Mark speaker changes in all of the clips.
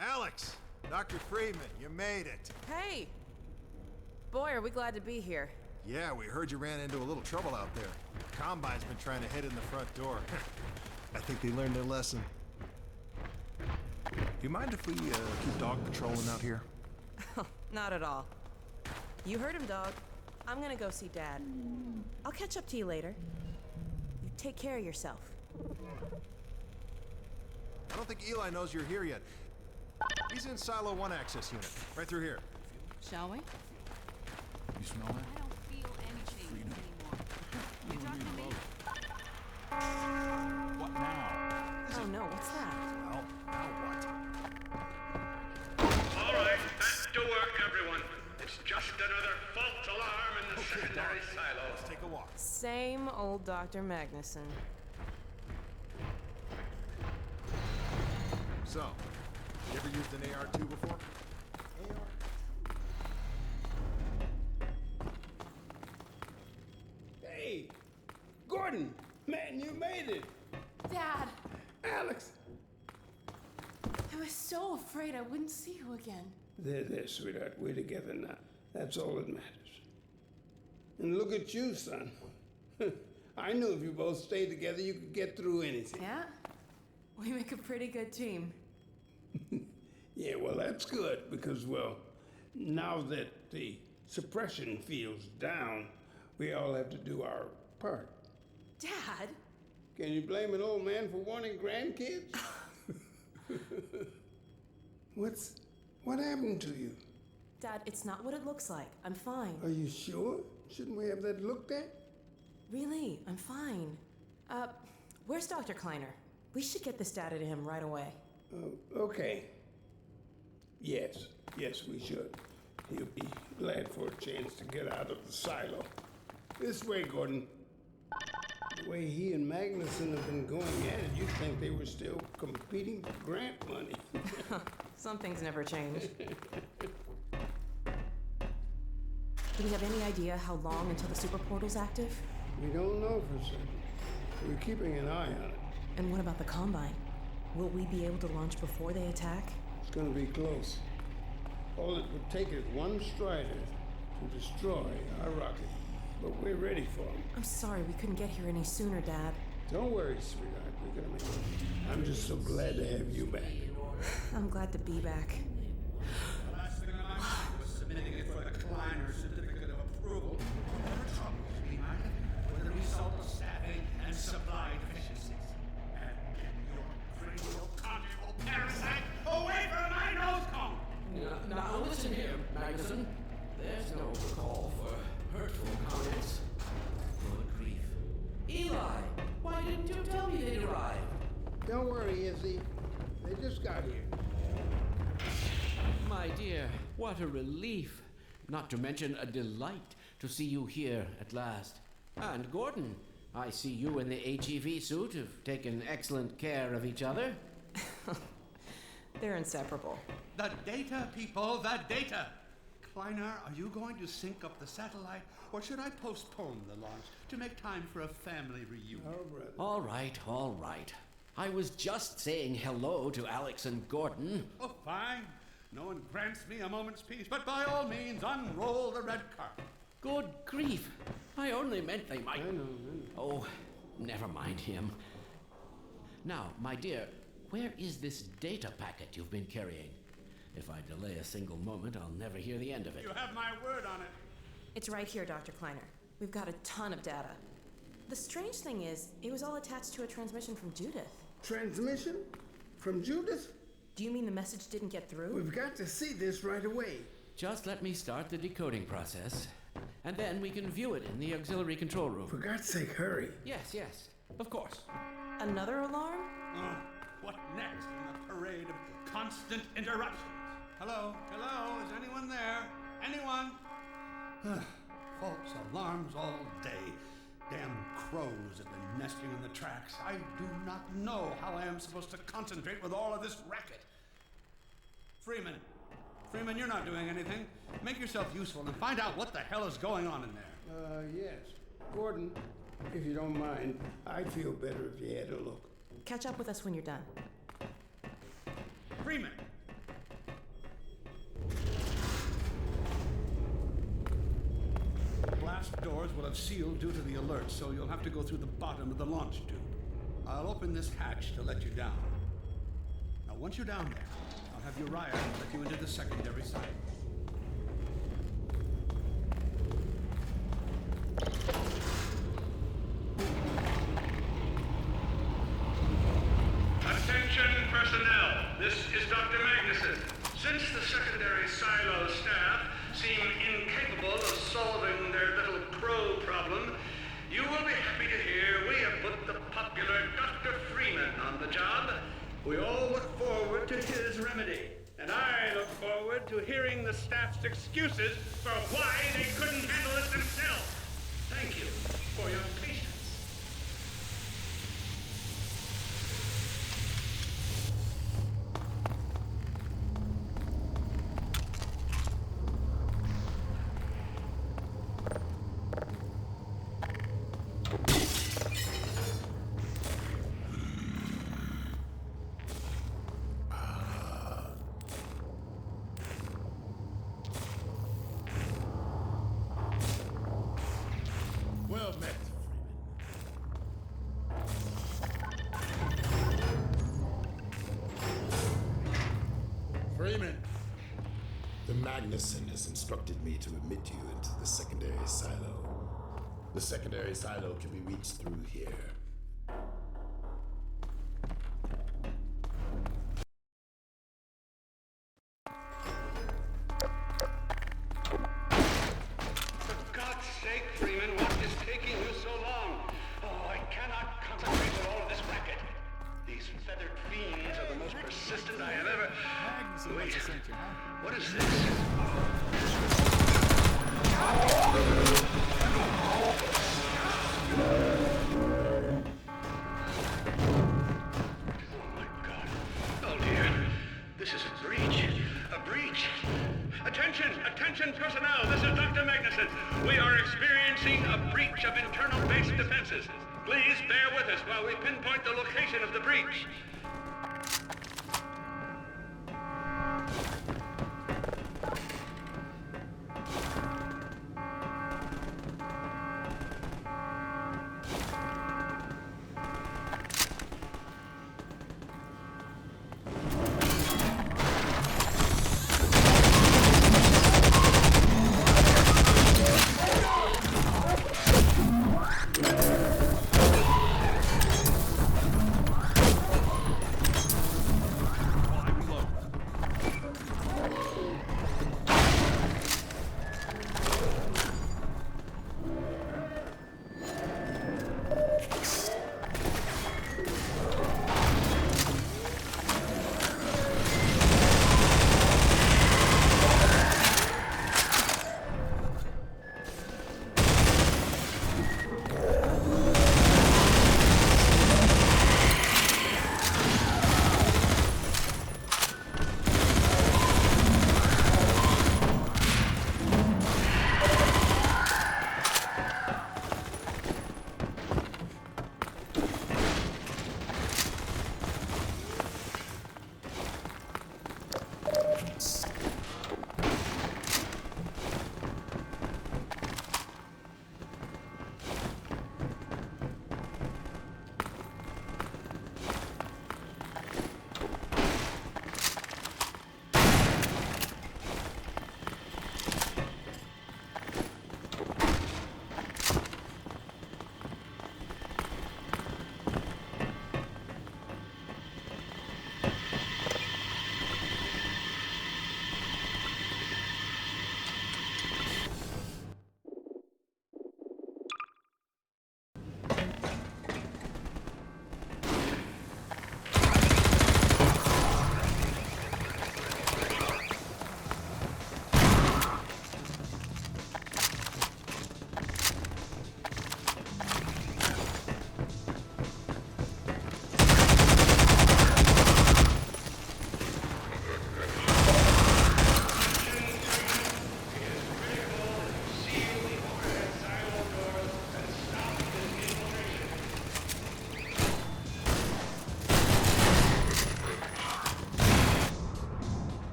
Speaker 1: Alex! Dr. Friedman, you made it.
Speaker 2: Hey! Boy, are we glad to be here.
Speaker 1: Yeah, we heard you ran into a little trouble out there. Combine's been trying to hit in the front door. I think they learned their lesson.
Speaker 3: Do you mind if we keep dog patrolling out here?
Speaker 2: Not at all. You heard him, dog. I'm gonna go see Dad. I'll catch up to you later. You take care of yourself.
Speaker 1: I don't think Eli knows you're here yet. He's in Silo 1 access unit, right through here.
Speaker 4: Shall we?
Speaker 3: You smell that?
Speaker 4: I don't feel anything anymore. You talking to me?
Speaker 3: What now?
Speaker 2: Oh no, what's that?
Speaker 1: Well, now what?
Speaker 5: All right, back to work, everyone. It's just another false alarm in the secondary silo.
Speaker 1: Let's take a walk.
Speaker 2: Same old Dr. Magnuson.
Speaker 1: So, you ever used an AR-2 before?
Speaker 6: Hey, Gordon, man, you made it.
Speaker 7: Dad,
Speaker 6: Alex.
Speaker 7: I was so afraid I wouldn't see you again.
Speaker 6: There, sweetheart. We're together now. That's all that matters. And look at you, son. I knew if you both stayed together, you could get through anything.
Speaker 7: Yeah? We make a pretty good team.
Speaker 6: Yeah, well, that's good because, well, now that the suppression field's down, we all have to do our part.
Speaker 7: Dad?
Speaker 6: Can you blame an old man for wanting grandkids? What happened to you?
Speaker 2: Dad, it's not what it looks like. I'm fine.
Speaker 6: Are you sure? Shouldn't we have that looked at?
Speaker 2: Really, I'm fine. Where's Dr. Kleiner? We should get this data to him right away.
Speaker 6: Okay. Yes, we should. He'll be glad for a chance to get out of the silo. This way, Gordon. The way he and Magnuson have been going at it, you'd think they were still competing for grant money.
Speaker 2: Some things never change. Do we have any idea how long until the super portal's active?
Speaker 6: We don't know for certain. We're keeping an eye on it.
Speaker 2: And what about the Combine? Will we be able to launch before they attack?
Speaker 6: It's gonna be close. All it would take is one Strider to destroy our rocket. But we're ready for him.
Speaker 2: I'm sorry we couldn't get here any sooner, Dad.
Speaker 6: Don't worry, sweetheart. We're gonna make it. I'm just so glad to have you back.
Speaker 2: I'm glad to be back.
Speaker 5: The last thing on my mind was submitting it for the Kleiner certificate of approval. There were troubles we might have had with the result of staffing and supply deficiencies. And get your cranial control parasite away from my nose cone!
Speaker 8: Now listen here, Magnuson. There's no call for hurtful comments. Good grief. Eli, why didn't you tell me they'd arrived?
Speaker 6: Don't worry, Izzy. They just got here.
Speaker 8: My dear, what a relief. Not to mention a delight to see you here at last. And Gordon, I see you in the HEV suit have taken excellent care of each other.
Speaker 2: They're inseparable.
Speaker 5: The data, people, the data! Kleiner, are you going to sync up the satellite, or should I postpone the launch to make time for a family reunion?
Speaker 6: Oh, brother.
Speaker 8: All right. I was just saying hello to Alex and Gordon.
Speaker 5: Oh, fine. No one grants me a moment's peace, but by all means, unroll the red carpet.
Speaker 8: Good grief. I only meant they might...
Speaker 6: I know.
Speaker 8: Oh, never mind him. Now, my dear, where is this data packet you've been carrying? If I delay a single moment, I'll never hear the end of it.
Speaker 5: You have my word on it.
Speaker 2: It's right here, Dr. Kleiner. We've got a ton of data. The strange thing is, it was all attached to a transmission from Judith.
Speaker 6: Transmission? From Judith?
Speaker 2: Do you mean the message didn't get through?
Speaker 6: We've got to see this right away.
Speaker 8: Just let me start the decoding process, and then we can view it in the auxiliary control room.
Speaker 6: For God's sake, hurry.
Speaker 8: Yes, of course.
Speaker 2: Another alarm?
Speaker 5: Oh, what next in the parade of constant interruptions? Hello? Is anyone there? Anyone? False alarms all day. Damn crows have been nesting in the tracks. I do not know how I am supposed to concentrate with all of this racket. Freeman, you're not doing anything. Make yourself useful and find out what the hell is going on in there.
Speaker 6: Yes. Gordon, if you don't mind, I'd feel better if you had a look.
Speaker 2: Catch up with us when you're done.
Speaker 5: Freeman, will have sealed due to the alert, so you'll have to go through the bottom of the launch tube. I'll open this hatch to let you down. Now, once you're down there, I'll have Uriah let you into the secondary silo.
Speaker 9: Attention personnel, this is Dr. Magnuson. Since the secondary silo staff seem incapable of solving their little crow problem, you will be happy to hear we have put the popular Dr. Freeman on the job. We all look forward to his remedy, and I look forward to hearing the staff's excuses for why they couldn't handle it themselves. Thank you for your patience.
Speaker 1: Well met,
Speaker 10: Freeman! The Magnuson has instructed me to admit you into the secondary silo. The secondary silo can be reached through here.
Speaker 9: For God's sake, Freeman, what is taking you so long? Oh, I cannot concentrate on all of this racket. These feathered fiends are the most persistent I have ever... Wait, what is this? Oh my God. Oh dear. This is a breach. A breach. Attention personnel. This is Dr. Magnuson. We are experiencing a breach of internal base defenses. Please bear with us while we pinpoint the location of the breach.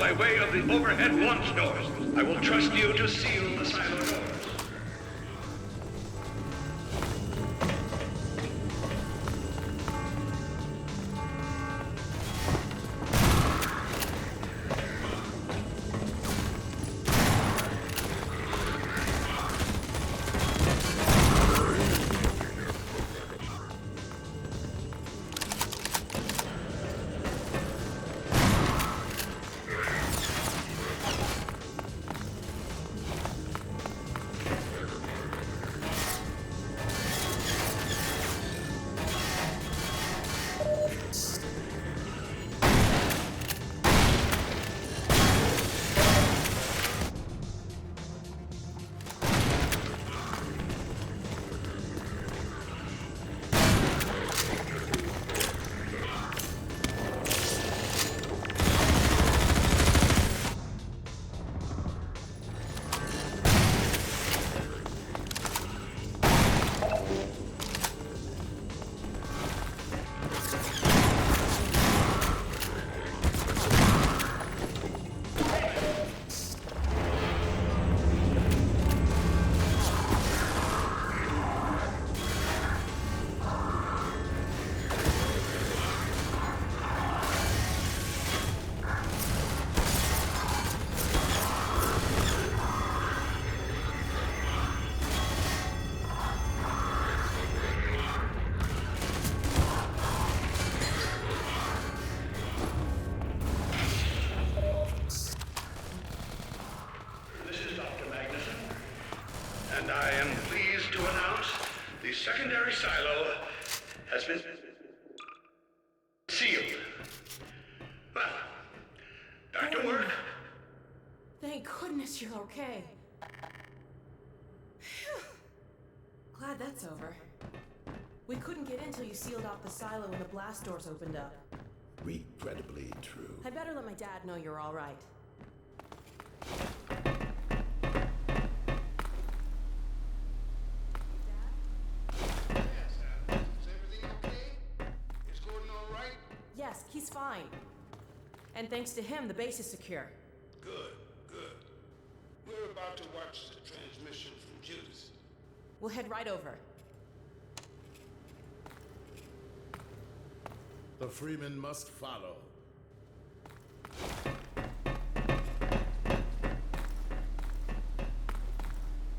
Speaker 9: by way of the overhead launch doors. I will trust you to seal the silo doors. And I am pleased to announce the secondary silo has been sealed. Well, back to work.
Speaker 2: Thank goodness you're okay. Phew. Glad that's over. We couldn't get in till you sealed off the silo when the blast doors opened up.
Speaker 10: Regrettably true.
Speaker 2: I better let my dad know you're all right. Yes, he's fine. And thanks to him, the base is secure.
Speaker 6: Good, good. We're about to watch the transmission from Judas.
Speaker 2: We'll head right over.
Speaker 10: The Freeman must follow.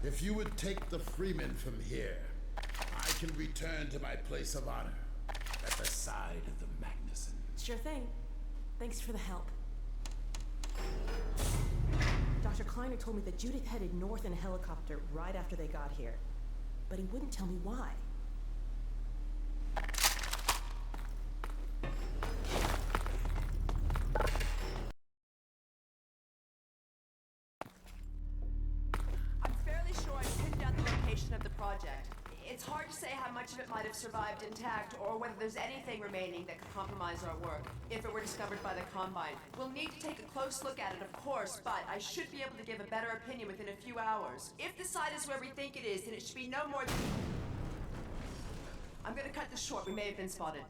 Speaker 10: If you would take the Freeman from here, I can return to my place of honor at the side of the Magnuson.
Speaker 2: Sure thing. Thanks for the help. Dr. Kleiner told me that Judith headed north in a helicopter right after they got here. But he wouldn't tell me why.
Speaker 4: I'm fairly sure I've pinned down the location of the project. It's hard to say how much of it might have survived intact, or whether there's anything remaining that could compromise our work, if it were discovered by the Combine. We'll need to take a close look at it, of course, but I should be able to give a better opinion within a few hours. If the site is where we think it is, then it should be no more than... I'm gonna cut this short. We may have been spotted.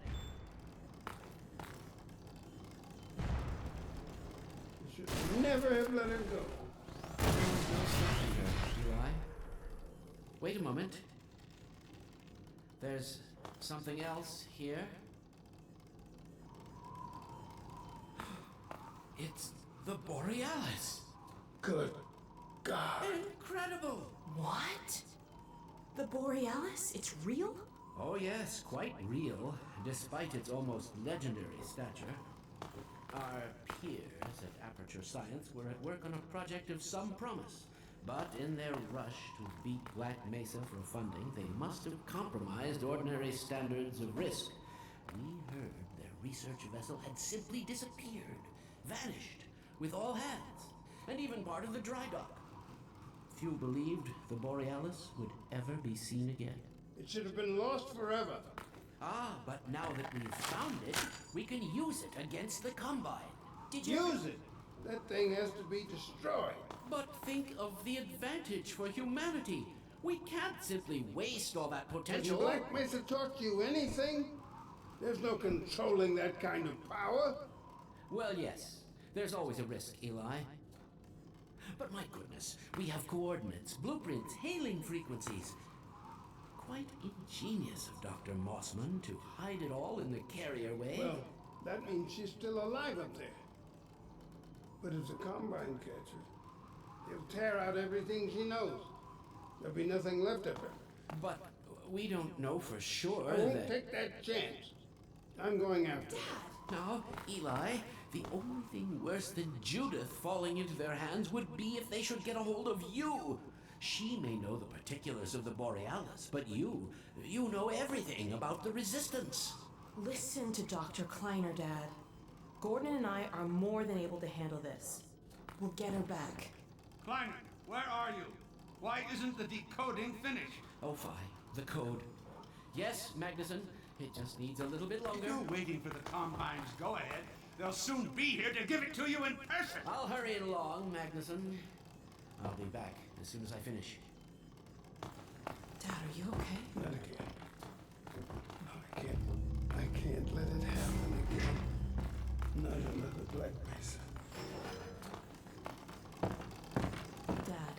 Speaker 6: You should never have let him go.
Speaker 8: Do I? Wait a moment. There's something else here. It's the Borealis.
Speaker 6: Good God.
Speaker 8: Incredible!
Speaker 2: What? The Borealis? It's real?
Speaker 8: Oh yes, quite real, despite its almost legendary stature. Our peers at Aperture Science were at work on a project of some promise. But in their rush to beat Black Mesa for funding, they must have compromised ordinary standards of risk. We heard their research vessel had simply disappeared, vanished, with all hands, and even part of the dry dock. Few believed the Borealis would ever be seen again.
Speaker 6: It should have been lost forever.
Speaker 8: Ah, but now that we've found it, we can use it against the Combine.
Speaker 2: Did you...
Speaker 6: Use it! That thing has to be destroyed.
Speaker 8: But think of the advantage for humanity. We can't simply waste all that
Speaker 6: Has
Speaker 8: potential.
Speaker 6: Black Mesa taught you anything? There's no controlling that kind of power.
Speaker 8: Well, yes. There's always a risk, Eli. But my goodness, we have coordinates, blueprints, hailing frequencies. Quite ingenious of Dr. Mossman to hide it all in the carrier way.
Speaker 6: Well, that means she's still alive up there. But if the Combine catches, he'll tear out everything she knows. There'll be nothing left of her.
Speaker 8: But we don't know for sure
Speaker 6: I won't
Speaker 8: that...
Speaker 6: take that chance. I'm going after her.
Speaker 8: No, Eli, the only thing worse than Judith falling into their hands would be if they should get a hold of you. She may know the particulars of the Borealis, but you know everything about the Resistance.
Speaker 2: Listen to Dr. Kleiner, Dad. Gordon and I are more than able to handle this. We'll get her back.
Speaker 5: Kleiner, where are you? Why isn't the decoding finished?
Speaker 8: Oh, fine. The code. Yes, Magnuson. It just needs a little bit
Speaker 5: If
Speaker 8: longer.
Speaker 5: you're waiting for the Combine's go-ahead, they'll soon be here to give it to you in person.
Speaker 8: I'll hurry it along, Magnuson. I'll be back as soon as I finish.
Speaker 2: Dad, are you okay?
Speaker 6: Not again. No, I can't let it happen again. Not another Black Mesa.
Speaker 2: Dad,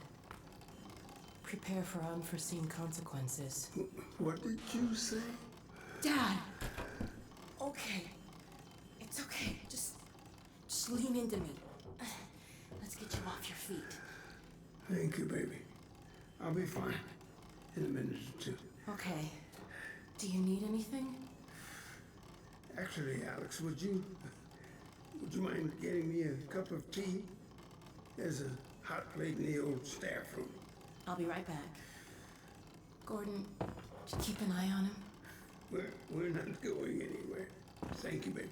Speaker 2: prepare for unforeseen consequences.
Speaker 6: What did you say?
Speaker 2: Dad! Okay. It's okay. Just lean into me. Let's get you off your feet.
Speaker 6: Thank you, baby. I'll be fine in a minute or two.
Speaker 2: Okay. Do you need anything?
Speaker 6: Actually, Alex, would you mind getting me a cup of tea? There's a hot plate in the old staff room.
Speaker 2: I'll be right back. Gordon, keep an eye on him.
Speaker 6: We're not going anywhere. Thank you, baby.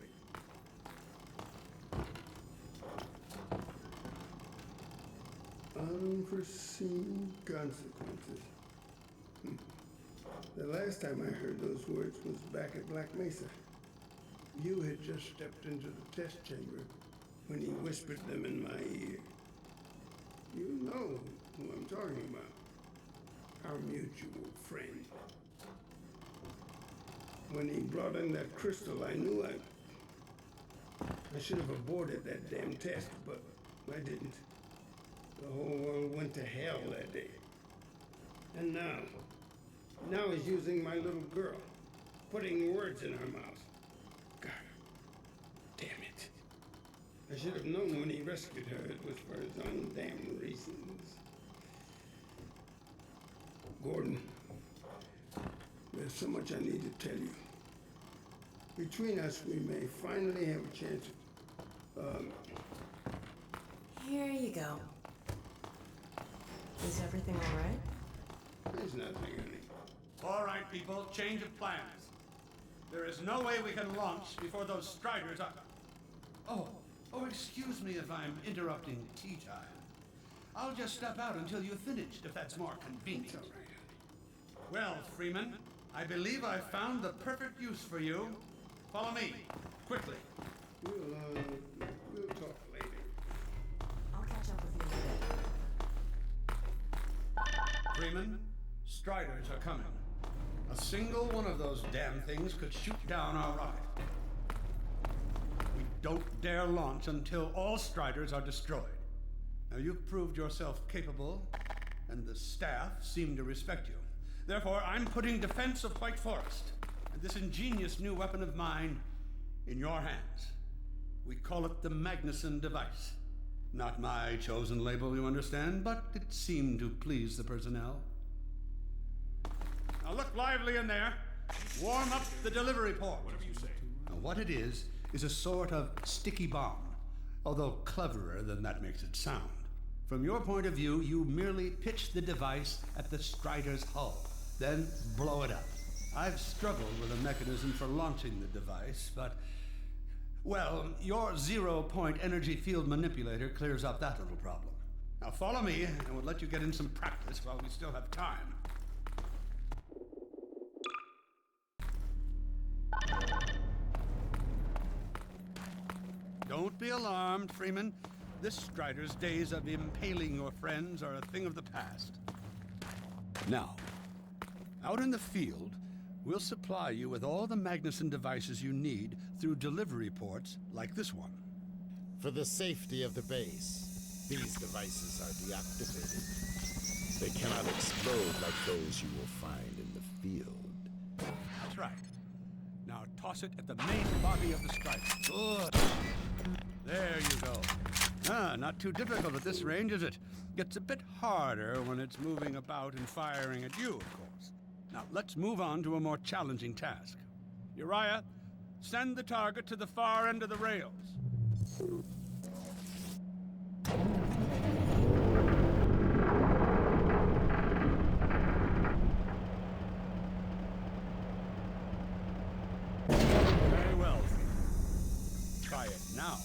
Speaker 6: Unforeseen consequences. The last time I heard those words was back at Black Mesa. You had just stepped into the test chamber when he whispered them in my ear. You know who I'm talking about. Our mutual friend. When he brought in that crystal, I knew I should have aborted that damn test, but I didn't. The whole world went to hell that day. And now he's using my little girl, putting words in her mouth. God, damn it. I should have known when he rescued her it was for his own damn reasons. Gordon, there's so much I need to tell you. Between us, we may finally have a chance of,
Speaker 2: Here you go. Is everything all right?
Speaker 6: there's nothing, honey.
Speaker 5: All right, people, change of plans. There is no way we can launch before those Striders are... Oh, excuse me if I'm interrupting tea time. I'll just step out until you've finished, if that's more convenient.
Speaker 6: It's all right, honey.
Speaker 5: Well, Freeman, I believe I've found the perfect use for you. Follow me, quickly.
Speaker 6: We'll talk later.
Speaker 2: I'll catch up with you in a bit.
Speaker 5: Freeman, Striders are coming. A single one of those damn things could shoot down our rocket. We don't dare launch until all Striders are destroyed. Now, you've proved yourself capable, and the staff seem to respect you. Therefore, I'm putting defense of White Forest and this ingenious new weapon of mine in your hands. We call it the Magnuson device. Not my chosen label, you understand, but it seemed to please the personnel. Now look lively in there. Warm up the delivery port. Whatever you say. Now what it is a sort of sticky bomb, although cleverer than that makes it sound. From your point of view, you merely pitch the device at the Strider's hull, then blow it up. I've struggled with a mechanism for launching the device, but, well, your zero-point energy field manipulator clears up that little problem. Now follow me, and we'll let you get in some practice while we still have time. Don't be alarmed, Freeman. This Strider's days of impaling your friends are a thing of the past. Now, out in the field, we'll supply you with all the Magnuson devices you need through delivery ports like this one.
Speaker 10: For the safety of the base, these devices are deactivated. They cannot explode like those you will find in the field.
Speaker 5: That's right. Now toss it at the main body of the strider. Good. There you go. Not too difficult at this range, is it? Gets a bit harder when it's moving about and firing at you, of course. Now, let's move on to a more challenging task. Uriah, send the target to the far end of the rails. Very well. Try it now.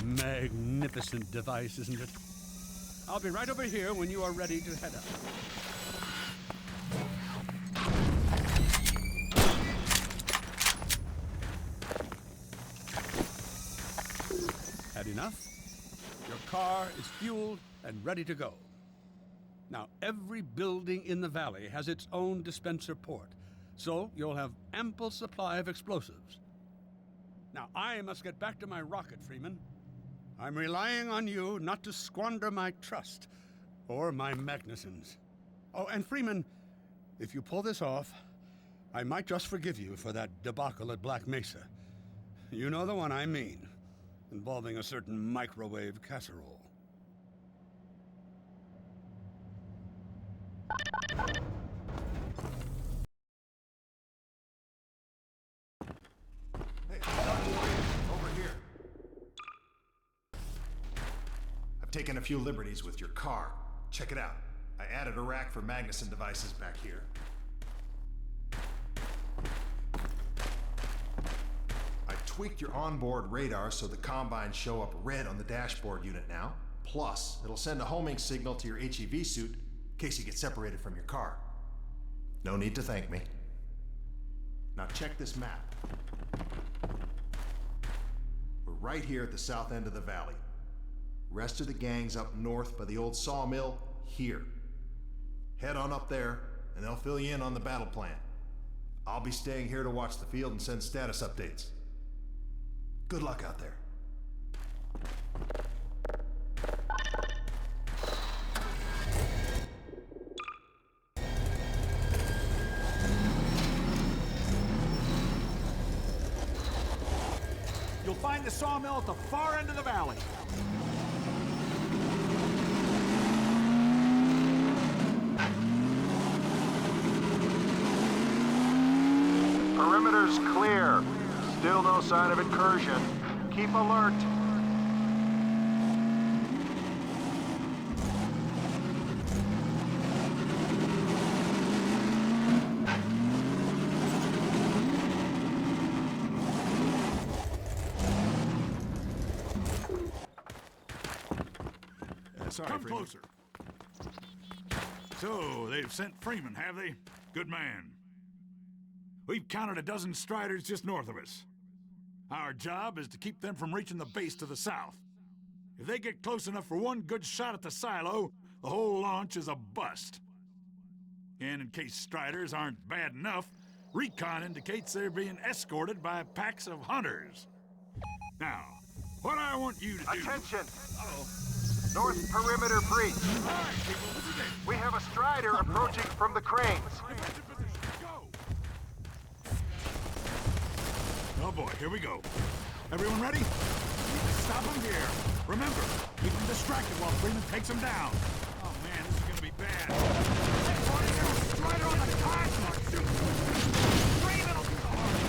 Speaker 5: Magnificent device, isn't it? I'll be right over here when you are ready to head up. Had enough? Your car is fueled and ready to go. Now, every building in the valley has its own dispenser port, so you'll have ample supply of explosives. Now, I must get back to my rocket, Freeman. I'm relying on you not to squander my trust or my Magnusons. Oh, and Freeman, if you pull this off, I might just forgive you for that debacle at Black Mesa. You know the one I mean, involving a certain microwave casserole.
Speaker 1: Over here. I've taken a few liberties with your car. Check it out. I added a rack for Magnuson devices back here. I tweaked your onboard radar so the combines show up red on the dashboard unit now. Plus, it'll send a homing signal to your HEV suit in case you get separated from your car. No need to thank me. Now check this map. We're right here at the south end of the valley. Rest of the gang's up north by the old sawmill here. Head on up there, and they'll fill you in on the battle plan. I'll be staying here to watch the field and send status updates. Good luck out there.
Speaker 3: You'll find the sawmill at the far end of the valley.
Speaker 1: Perimeter's clear. Still no sign of incursion. Keep alert.
Speaker 3: Sorry, Come Freeman. Closer. So, they've sent Freeman, have they? Good man. We've counted a dozen Striders just north of us. Our job is to keep them from reaching the base to the south. If they get close enough for one good shot at the silo, the whole launch is a bust. And in case Striders aren't bad enough, recon indicates they're being escorted by packs of hunters. Now, what I want you to do...
Speaker 1: Attention!
Speaker 3: Uh-oh.
Speaker 1: North perimeter breach.
Speaker 3: All right, people, this is it.
Speaker 1: We have a Strider approaching from the cranes.
Speaker 3: Oh boy, here we go. Everyone ready? Stop them here. Remember, keep them distracted while Freeman takes them down. Oh man, this is gonna be bad. Strider on the console. Freeman will do the hard.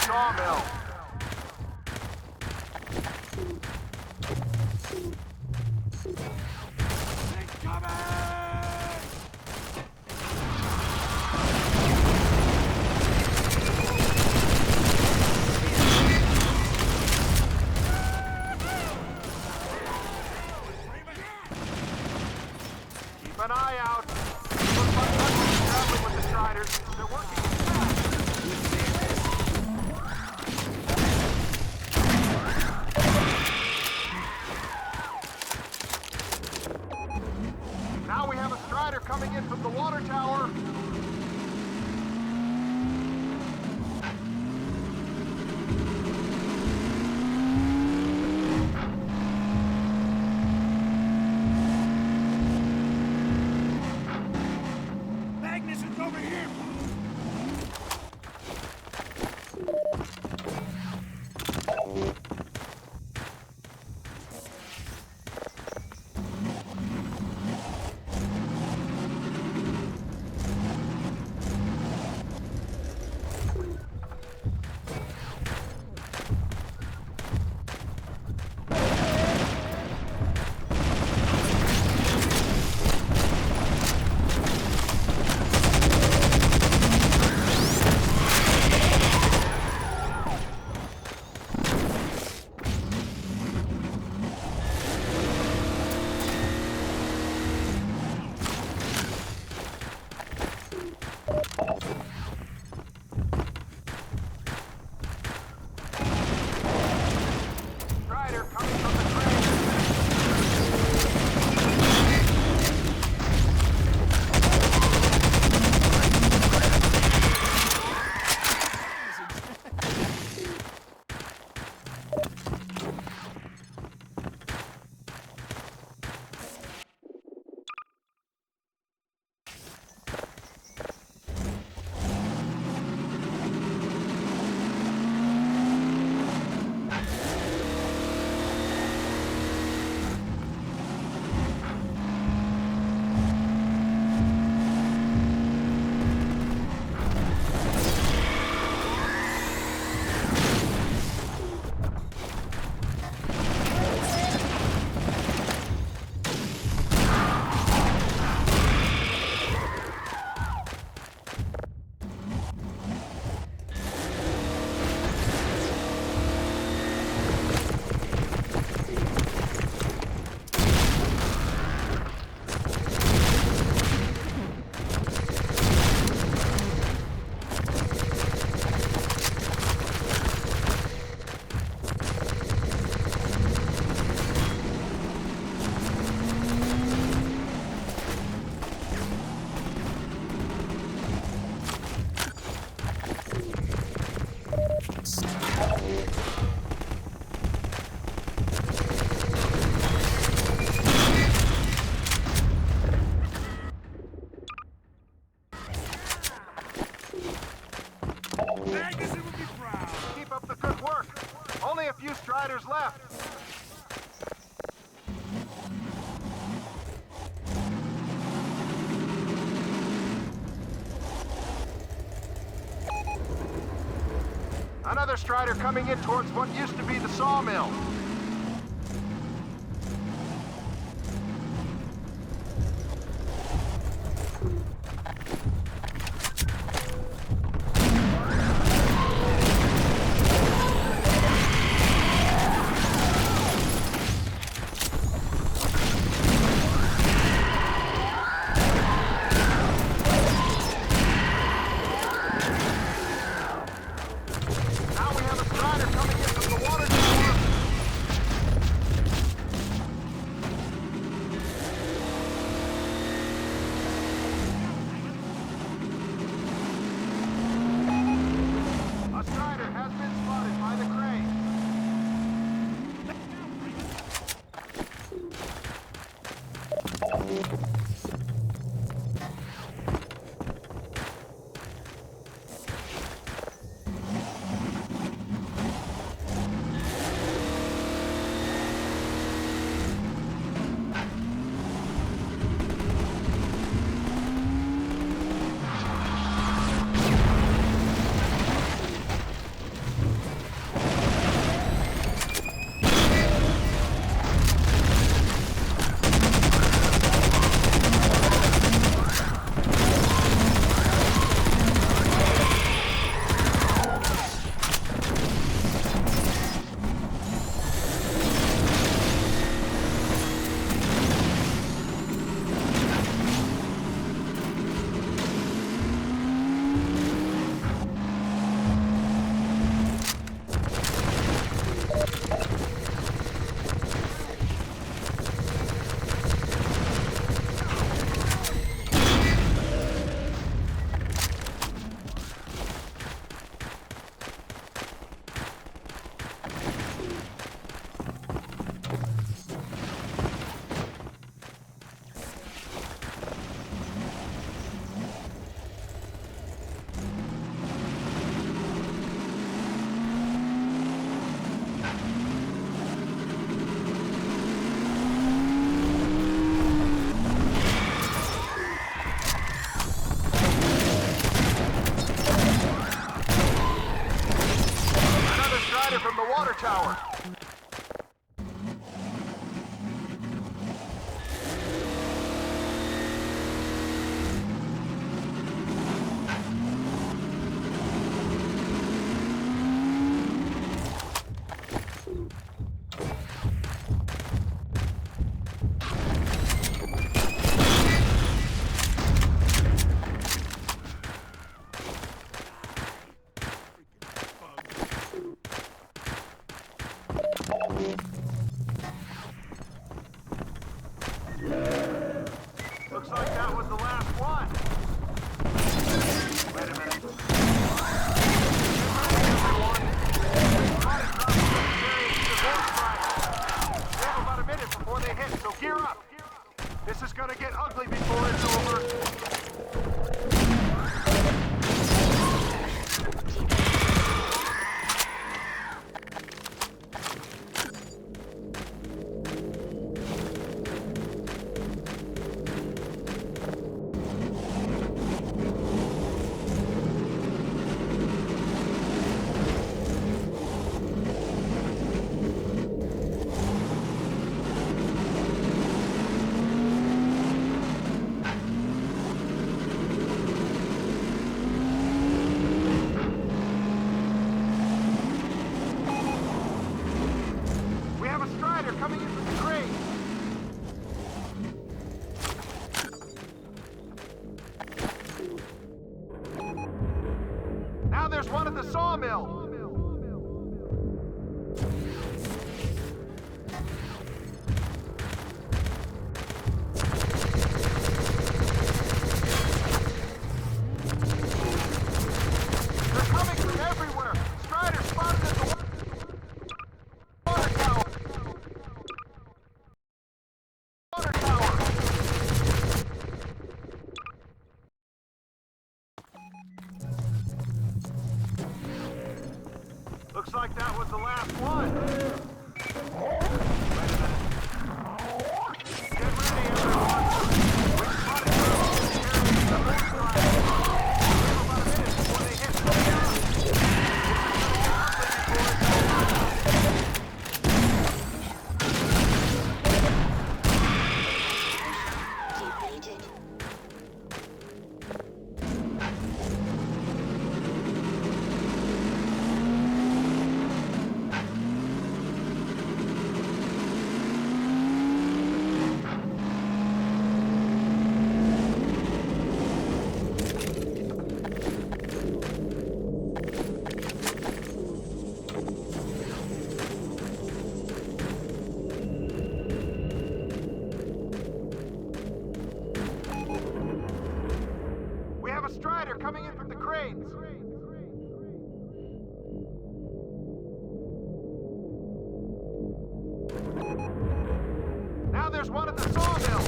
Speaker 1: Sawmill.
Speaker 3: Incoming! Magnuson would be proud.
Speaker 1: Keep up the good work. Only a few Striders left. Another Strider coming in towards what used to be the sawmill. Now we have a Strider coming in from the water tower. A Strider has been spotted by the crane. Another Strider from the water tower. Looks like that was the last one. Wait a minute. We have about a minute before they hit, so gear up. This is gonna get ugly before it's over. We have a Strider coming in from the crane. Now there's one at the sawmill. They're coming from everywhere. Strider spotted at the water tower. Water tower.
Speaker 9: Looks like that was the last one. Get ready, everyone. We've spotted drones carrying the horse line. We have about a minute before they hit the ground. This is gonna get ugly before it's over. We have a Strider coming in from the cranes. Now there's one at the sawmill.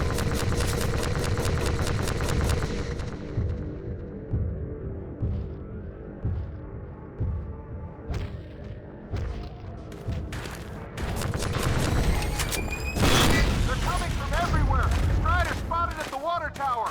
Speaker 9: They're coming from everywhere. Strider spotted at the water tower.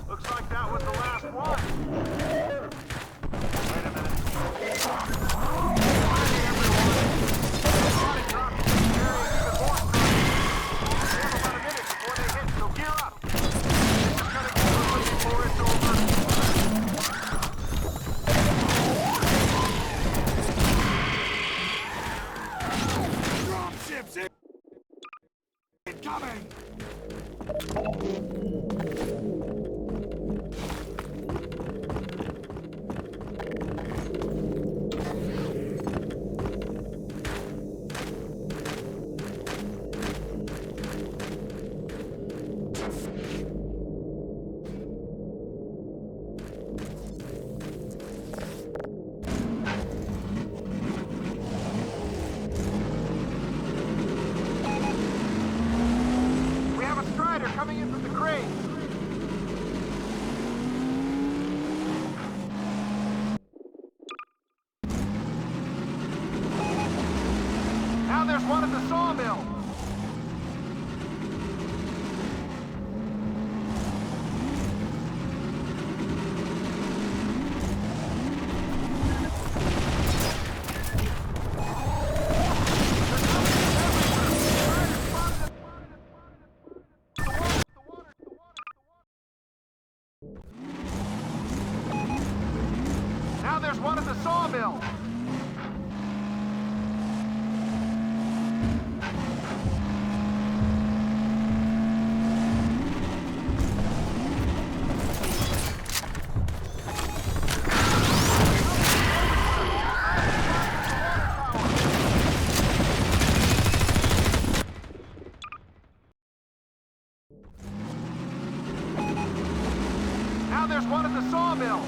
Speaker 9: Looks like that was the last one. Wait a minute. Ready, everyone. Body drop carrying even more trucks. They have about a minute before they hit, so gear up. This is gonna get ugly before it's over.
Speaker 3: Dropships incoming!
Speaker 9: We have a Strider coming in from the cranes. Now there's one at the sawmill. Now there's one at the sawmill. Now there's one at the sawmill.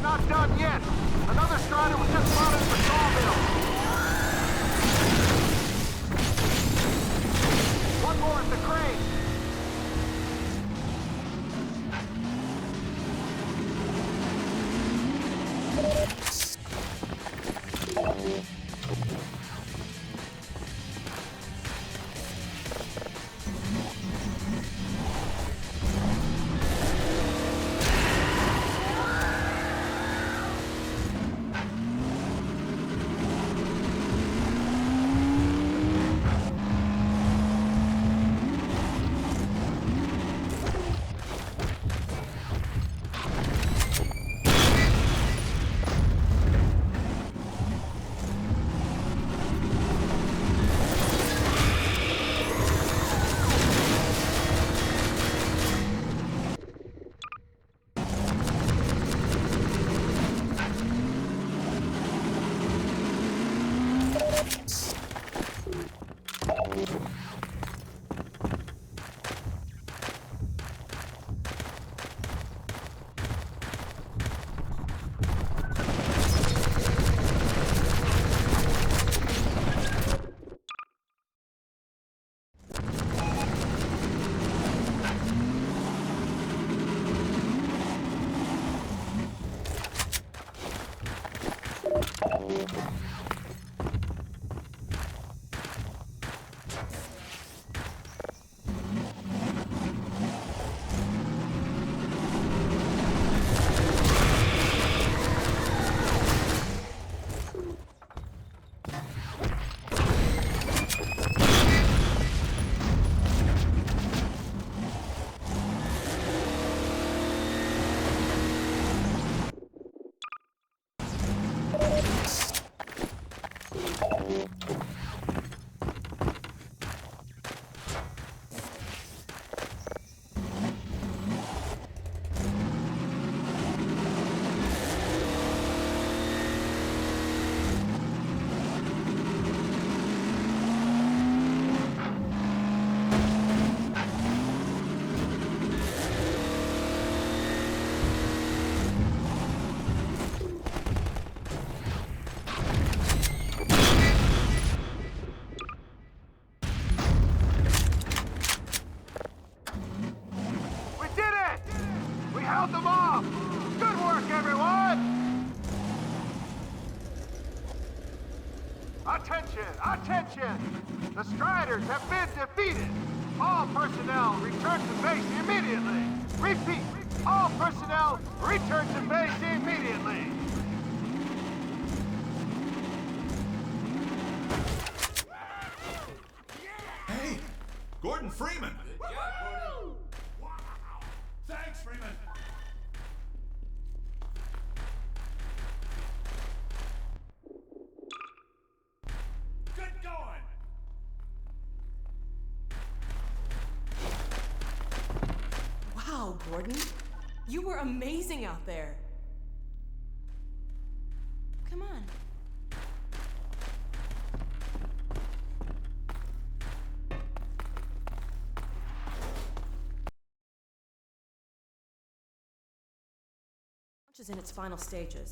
Speaker 11: Not done yet. Another Strider was just spotted at the sawmill. One more at the crane. Held them off! Good work, everyone! Attention! Attention! The Striders have been defeated! All personnel return to base immediately! Repeat! All personnel return to base immediately!
Speaker 3: Hey! Gordon Freeman! Wow! Thanks, Freeman! Good going!
Speaker 2: Wow, Gordon. You were amazing out there. Come on. Launch is in its final stages.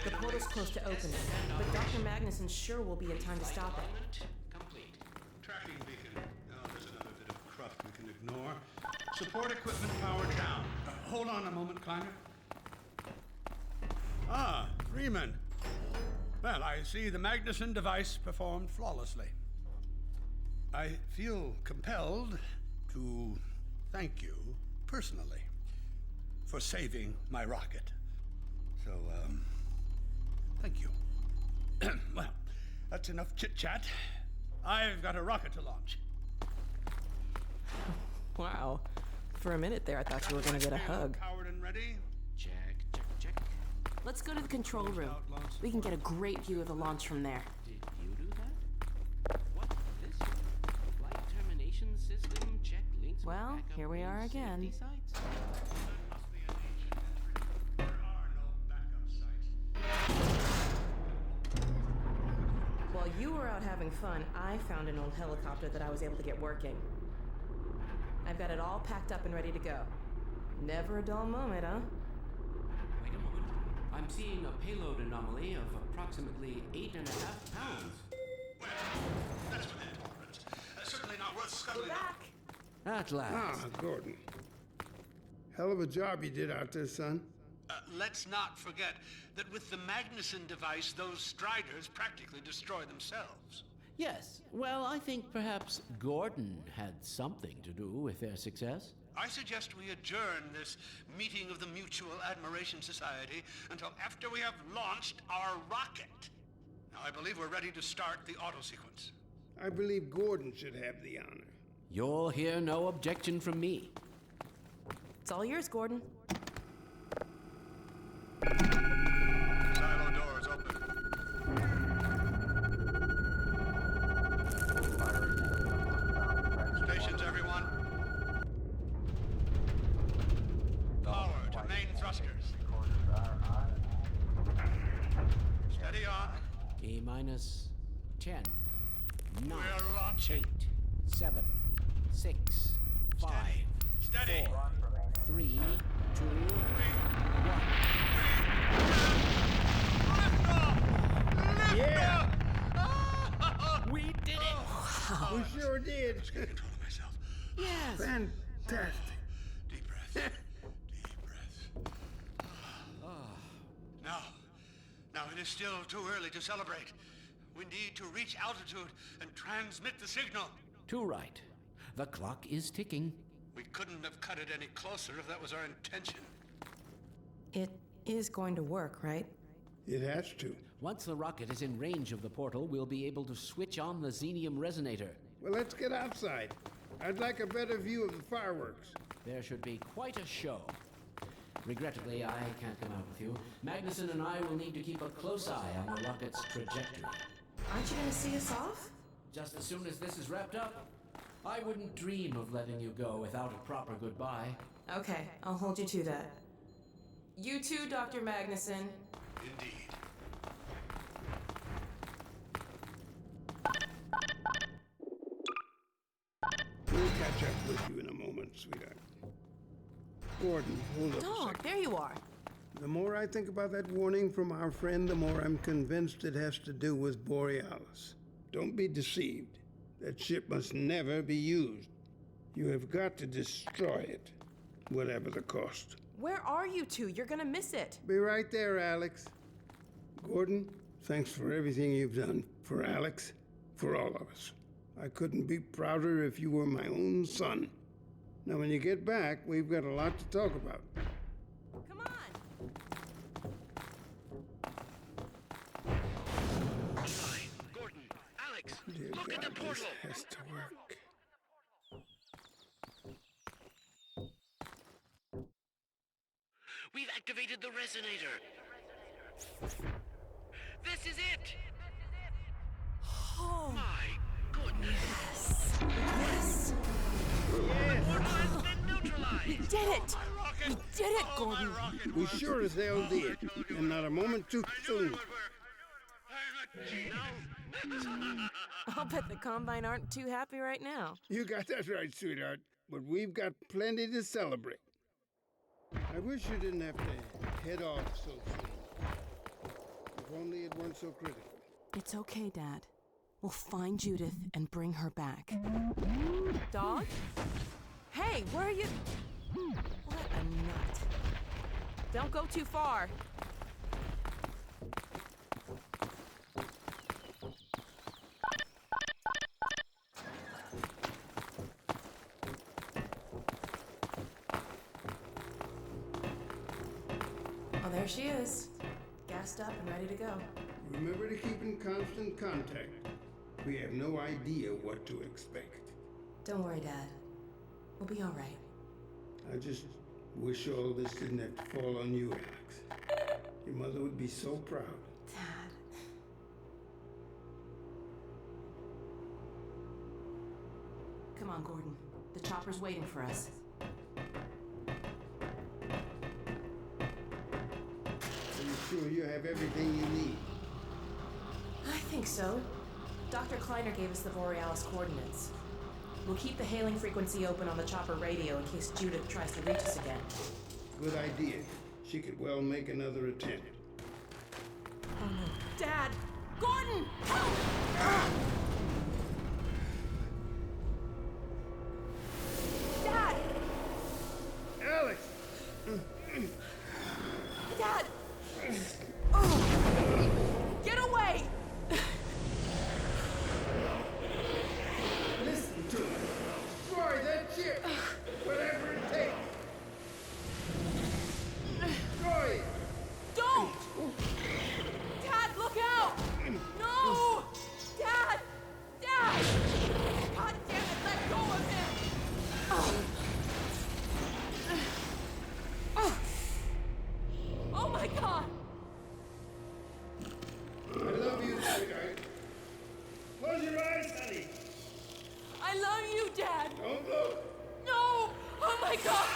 Speaker 2: The portal's close to opening, but Dr. Magnuson sure will be in time to stop it.
Speaker 5: Complete. Tracking beacon. Oh, there's another bit of cruft we can ignore. Support equipment powered down. Hold on a moment, Kleiner. Ah, Freeman. Well, I see the Magnuson device performed flawlessly. I feel compelled to thank you personally for saving my rocket. So, thank you. Well, that's enough chit-chat. I've got a rocket to launch.
Speaker 2: Wow. For a minute there, I thought you were gonna get a hug.
Speaker 5: Powered and ready.
Speaker 8: Check, check, check.
Speaker 7: Let's go to the control room. We can get a great view of the launch from there.
Speaker 8: Did you do that? What's this? Flight termination system, check links. with
Speaker 7: Well,
Speaker 8: backup
Speaker 7: here we are
Speaker 8: links,
Speaker 7: again.
Speaker 8: safety sites.
Speaker 5: There are no backup sites.
Speaker 2: While you were out having fun, I found an old helicopter that I was able to get working. I've got it all packed up and ready to go. Never a dull moment, huh?
Speaker 8: Wait a moment. I'm seeing a payload anomaly of approximately 8.5 pounds.
Speaker 5: Well, that's within tolerance. Certainly not worth scuttling.
Speaker 8: At last.
Speaker 6: Ah, Gordon. Hell of a job you did out there, son.
Speaker 5: Let's not forget that with the Magnuson device, those Striders practically destroy themselves.
Speaker 8: Yes. Well, I think perhaps Gordon had something to do with their success.
Speaker 5: I suggest we adjourn this meeting of the Mutual Admiration Society until after we have launched our rocket. Now, I believe we're ready to start the auto sequence.
Speaker 6: I believe Gordon should have the honor.
Speaker 8: You'll hear no objection from me.
Speaker 2: It's all yours, Gordon.
Speaker 5: Silo doors open. Stations, everyone. Power to main thrusters. Steady on.
Speaker 8: E minus 10, 9,
Speaker 5: We're launching.
Speaker 8: 8, 7, 6, 5,
Speaker 5: Steady.
Speaker 8: 4, 3, 2, 1.
Speaker 6: Yeah!
Speaker 8: We did it!
Speaker 6: We sure did.
Speaker 5: Just get control of myself.
Speaker 8: Yes!
Speaker 6: Fantastic.
Speaker 5: Deep breath. Deep breath. Now it is still too early to celebrate. We need to reach altitude and transmit the signal.
Speaker 8: Too right. The clock is ticking.
Speaker 5: We couldn't have cut it any closer if that was our intention.
Speaker 2: It is going to work, right?
Speaker 6: It has to.
Speaker 8: Once the rocket is in range of the portal, we'll be able to switch on the xenium resonator.
Speaker 6: Well, let's get outside. I'd like a better view of the fireworks.
Speaker 8: There should be quite a show. Regrettably, I can't come out with you. Magnuson and I will need to keep a close eye on the rocket's trajectory.
Speaker 2: Aren't you gonna see us off?
Speaker 8: Just as soon as this is wrapped up, I wouldn't dream of letting you go without a proper goodbye.
Speaker 2: Okay, I'll hold you to that. You too, Dr. Magnuson.
Speaker 5: Indeed.
Speaker 6: We'll catch up with you in a moment, sweetheart. Gordon, hold up a
Speaker 2: Dog,
Speaker 6: second.
Speaker 2: there you are.
Speaker 6: The more I think about that warning from our friend, the more I'm convinced it has to do with Borealis. Don't be deceived. That ship must never be used. You have got to destroy it, whatever the cost.
Speaker 2: Where are you two? You're gonna miss it.
Speaker 6: Be right there, Alex. Gordon, thanks for everything you've done for Alex, for all of us. I couldn't be prouder if you were my own son. Now, when you get back, we've got a lot to talk about.
Speaker 2: Come on.
Speaker 9: Fine. Gordon, Alex,
Speaker 6: Dear
Speaker 9: look at
Speaker 6: God,
Speaker 9: the portal.
Speaker 6: this has to work.
Speaker 9: We've activated the resonator. This is it.
Speaker 2: Oh,
Speaker 9: My goodness.
Speaker 2: yes.
Speaker 9: The portal has been neutralized.
Speaker 2: We did it. We did it, Gordon.
Speaker 6: We sure as hell did, and not a moment too soon.
Speaker 2: I'll bet the Combine aren't too happy right now.
Speaker 6: You got that right, sweetheart. But we've got plenty to celebrate. I wish you didn't have to head off so soon. If only it weren't so critical.
Speaker 7: It's okay, Dad. We'll find Judith and bring her back.
Speaker 2: Dog? Hey, where are you? What a nut. Don't go too far. Oh, there she is. Gassed up and ready to go.
Speaker 6: Remember to keep in constant contact. We have no idea what to expect.
Speaker 2: Don't worry, Dad. We'll be all right.
Speaker 6: I just wish all this didn't have to fall on you, Alex. Your mother would be so proud.
Speaker 2: Dad. Come on, Gordon. The chopper's waiting for us.
Speaker 6: Are you sure you have everything you need?
Speaker 2: I think so. Dr. Kleiner gave us the Borealis coordinates. We'll keep the hailing frequency open on the chopper radio in case Judith tries to reach us again.
Speaker 6: Good idea. She could well make another attempt.
Speaker 2: Dad! Gordon! Dad!
Speaker 6: Alex!
Speaker 2: Dad! Get away!
Speaker 6: Listen to me. Destroy that ship! Whatever it takes! Destroy it!
Speaker 2: Don't! Dad, look out! No! Dad! Dad! God damn it, let go of him! Oh my God!
Speaker 6: I love you, sweetheart. Close your eyes, honey.
Speaker 2: I love you, Dad!
Speaker 6: Don't look.
Speaker 2: No! Oh my God!